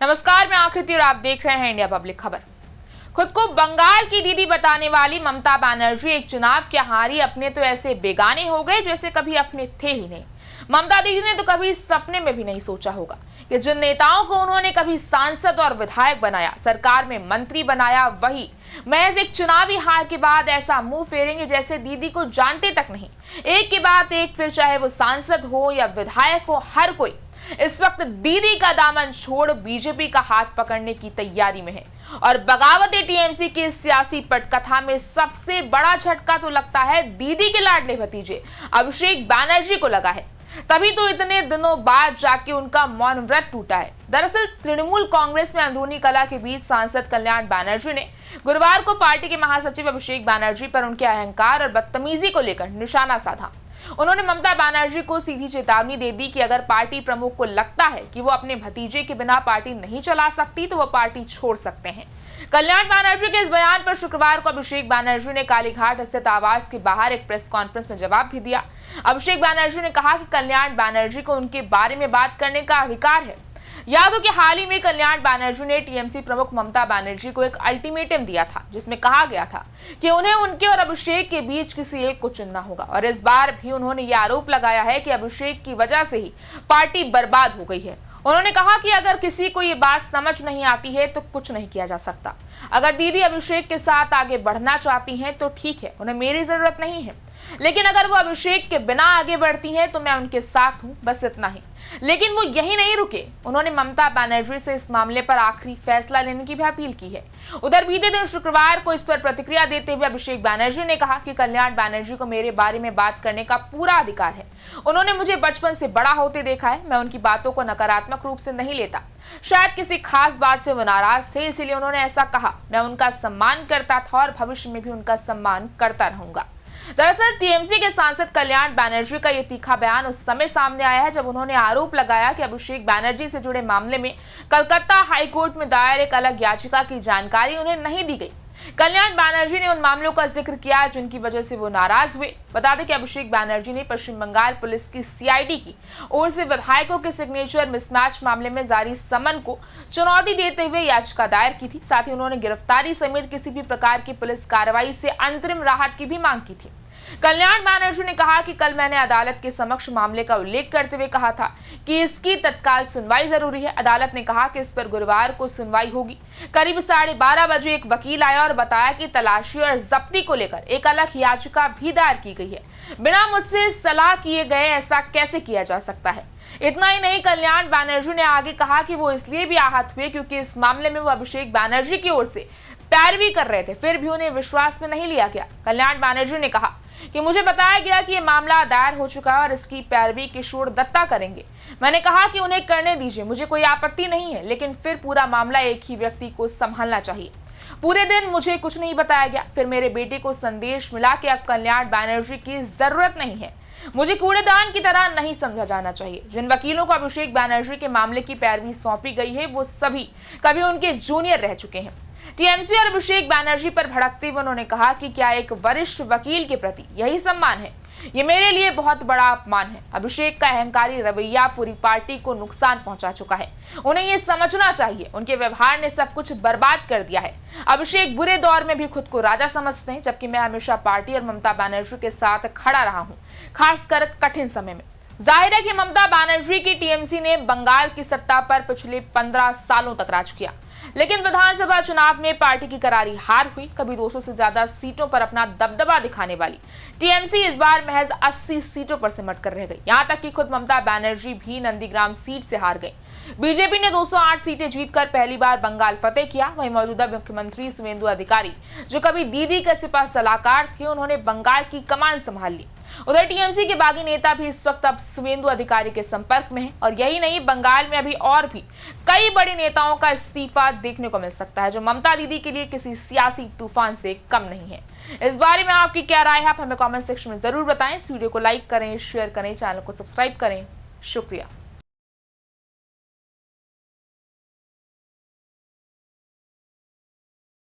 नमस्कार, मैं आकृति और आप देख रहे हैं इंडिया पब्लिक खबर। खुद को बंगाल की दीदी बताने वाली ममता बनर्जी एक चुनाव के हारी अपने तो ऐसे बेगाने हो गए जैसे कभी अपने थे ही नहीं। ममता दीदी ने तो कभी सपने में भी नहीं सोचा होगा कि जिन नेताओं को उन्होंने कभी सांसद और विधायक बनाया, सरकार में मंत्री बनाया, वही महज एक चुनावी हार के बाद ऐसा मुंह फेरेंगे जैसे दीदी को जानते तक नहीं। एक के बाद एक, फिर चाहे वो सांसद हो या विधायक हो, हर कोई इस वक्त दीदी का दामन छोड़ बीजेपी का हाथ पकड़ने की तैयारी में है। और बगावत टीएमसी की सियासी पटकथा में सबसे बड़ा झटका तो लगता है दीदी के लाडले भतीजे अभिषेक बनर्जी को लगा है। तभी तो इतने दिनों बाद जाके उनका मौन व्रत टूटा है। दरअसल तृणमूल कांग्रेस में अंदरूनी कलह के बीच सांसद कल्याण बनर्जी ने गुरुवार को पार्टी के महासचिव अभिषेक बनर्जी पर उनके अहंकार और बदतमीजी को लेकर निशाना साधा। उन्होंने ममता बनर्जी को सीधी चेतावनी दे दी कि अगर पार्टी प्रमुख को लगता है कि वो अपने भतीजे के बिना पार्टी नहीं चला सकती तो वो पार्टी छोड़ सकते हैं। कल्याण बनर्जी के इस बयान पर शुक्रवार को अभिषेक बनर्जी ने कालीघाट स्थित आवास के बाहर एक प्रेस कॉन्फ्रेंस में जवाब भी दिया। अभिषेक बनर्जी ने कहा कि कल्याण बनर्जी को उनके बारे में बात करने का अधिकार है। याद हो कि हाल ही में कल्याण बनर्जी ने टीएमसी प्रमुख ममता बनर्जी को एक अल्टीमेटम दिया था जिसमें कहा गया था कि उन्हें उनके और अभिषेक के बीच किसी एक को चुनना होगा। और इस बार भी उन्होंने ये आरोप लगाया है कि अभिषेक की वजह से ही पार्टी बर्बाद हो गई है। उन्होंने कहा कि अगर किसी को ये बात समझ नहीं आती है तो कुछ नहीं किया जा सकता। अगर दीदी अभिषेक के साथ आगे बढ़ना चाहती हैं तो ठीक है, उन्हें मेरी जरूरत नहीं है, लेकिन अगर वो अभिषेक के बिना आगे बढ़ती हैं तो मैं उनके साथ हूं, बस इतना ही। लेकिन वो यही नहीं रुके, उन्होंने ममता बनर्जी से इस मामले पर आखिरी फैसला लेने की भी अपील की है। उधर बीते दिन शुक्रवार को इस पर प्रतिक्रिया देते हुए अभिषेक बनर्जी ने कहा कि कल्याण बनर्जी को मेरे बारे में बात करने का पूरा अधिकार है। उन्होंने मुझे बचपन से बड़ा होते देखा है, मैं उनकी बातों को नकारात्मक रूप से नहीं लेता। शायद किसी खास बात से वो नाराज थे, इसीलिए उन्होंने ऐसा कहा। मैं उनका सम्मान करता था और भविष्य में भी उनका सम्मान करता रहूंगा। दरअसल टीएमसी के सांसद कल्याण बनर्जी का यह तीखा बयान उस समय सामने आया है जब उन्होंने आरोप लगाया कि अभिषेक बनर्जी से जुड़े मामले में कलकत्ता हाईकोर्ट में दायर एक अलग याचिका की जानकारी उन्हें नहीं दी गई। कल्याण बनर्जी ने उन मामलों का जिक्र किया जिनकी वजह से वो नाराज हुए। बता दें कि अभिषेक बनर्जी ने पश्चिम बंगाल पुलिस की सीआईडी की ओर से विधायकों के सिग्नेचर मिसमैच मामले में जारी समन को चुनौती देते हुए याचिका दायर की थी। साथ ही उन्होंने गिरफ्तारी समेत किसी भी प्रकार की पुलिस कार्रवाई से अंतरिम राहत की भी मांग की थी। कल्याण बनर्जी ने कहा कि कल मैंने अदालत के समक्ष मामले का उल्लेख करते हुए कहा था कि इसकी तत्काल सुनवाई जरूरी है। अदालत ने कहा कि इस पर गुरुवार को सुनवाई होगी। करीब 12:30 बजे एक वकील आया और बताया कि तलाशी और जब्ती को लेकर एक अलग याचिका भी दायर की गई है। बिना मुझसे सलाह किए गए ऐसा कैसे किया जा सकता है। इतना ही नहीं, कल्याण बनर्जी ने आगे कहा कि वो इसलिए भी आहत हुए क्योंकि इस मामले में वो अभिषेक बनर्जी की ओर से पैरवी कर रहे थे, फिर भी उन्हें विश्वास में नहीं लिया गया। कल्याण बनर्जी ने कहा कि मुझे बताया गया कि ये मामला दायर हो चुका है और इसकी पैरवी किशोर दत्ता करेंगे। मैंने कहा कि उन्हें करने दीजिए, मुझे कोई आपत्ति नहीं है, लेकिन फिर पूरा मामला एक ही व्यक्ति को संभालना चाहिए। पूरे दिन मुझे कुछ नहीं बताया गया। फिर मेरे बेटे को संदेश मिला कि अब कल्याण बनर्जी की जरूरत नहीं है। मुझे कूड़ेदान की तरह नहीं समझा जाना चाहिए। जिन वकीलों को अभिषेक बनर्जी के मामले की पैरवी सौंपी गई है वो सभी कभी उनके जूनियर रह चुके हैं। टीएमसी और अभिषेक बनर्जी पर भड़कते हुए उन्होंने कहा कि क्या एक वरिष्ठ वकील के प्रति यही सम्मान है? ये मेरे लिए बहुत बड़ा अपमान है। अभिषेक का अहंकारी रवैया पूरी पार्टी को नुकसान पहुंचा चुका है। उन्हें ये समझना चाहिए, उनके व्यवहार ने सब कुछ बर्बाद कर दिया है। अभिषेक बुरे दौर में भी खुद को राजा समझते हैं, जबकि मैं हमेशा पार्टी और ममता बनर्जी के साथ खड़ा रहा हूँ, खासकर कठिन समय में। जाहिर है कि ममता बनर्जी की टीएमसी ने बंगाल की सत्ता पर पिछले 15 सालों तक राज किया, लेकिन विधानसभा चुनाव में पार्टी की करारी हार हुई। कभी 200 से ज्यादा सीटों पर अपना दबदबा दिखाने वाली टीएमसी इस बार महज 80 सीटों पर सिमट कर रह गई। यहां तक कि खुद ममता बनर्जी भी नंदीग्राम सीट से हार गई। बीजेपी ने 208 सीटें जीतकर पहली बार बंगाल फतेह किया। वहीं मौजूदा मुख्यमंत्री शुवेंदु अधिकारी, जो कभी दीदी के सिपा सलाहकार थे, उन्होंने बंगाल की कमान संभाल ली। उधर टीएमसी के बागी नेता भी इस वक्त अब शुवेंदु अधिकारी के संपर्क में हैं। और यही नहीं, बंगाल में अभी और भी कई बड़े नेताओं का इस्तीफा देखने को मिल सकता है, जो ममता दीदी के लिए किसी सियासी तूफान से कम नहीं है। इस बारे में आपकी क्या राय है, आप हमें कमेंट सेक्शन में जरूर बताएं। इस वीडियो को लाइक करें, शेयर करें, चैनल को सब्सक्राइब करें। शुक्रिया।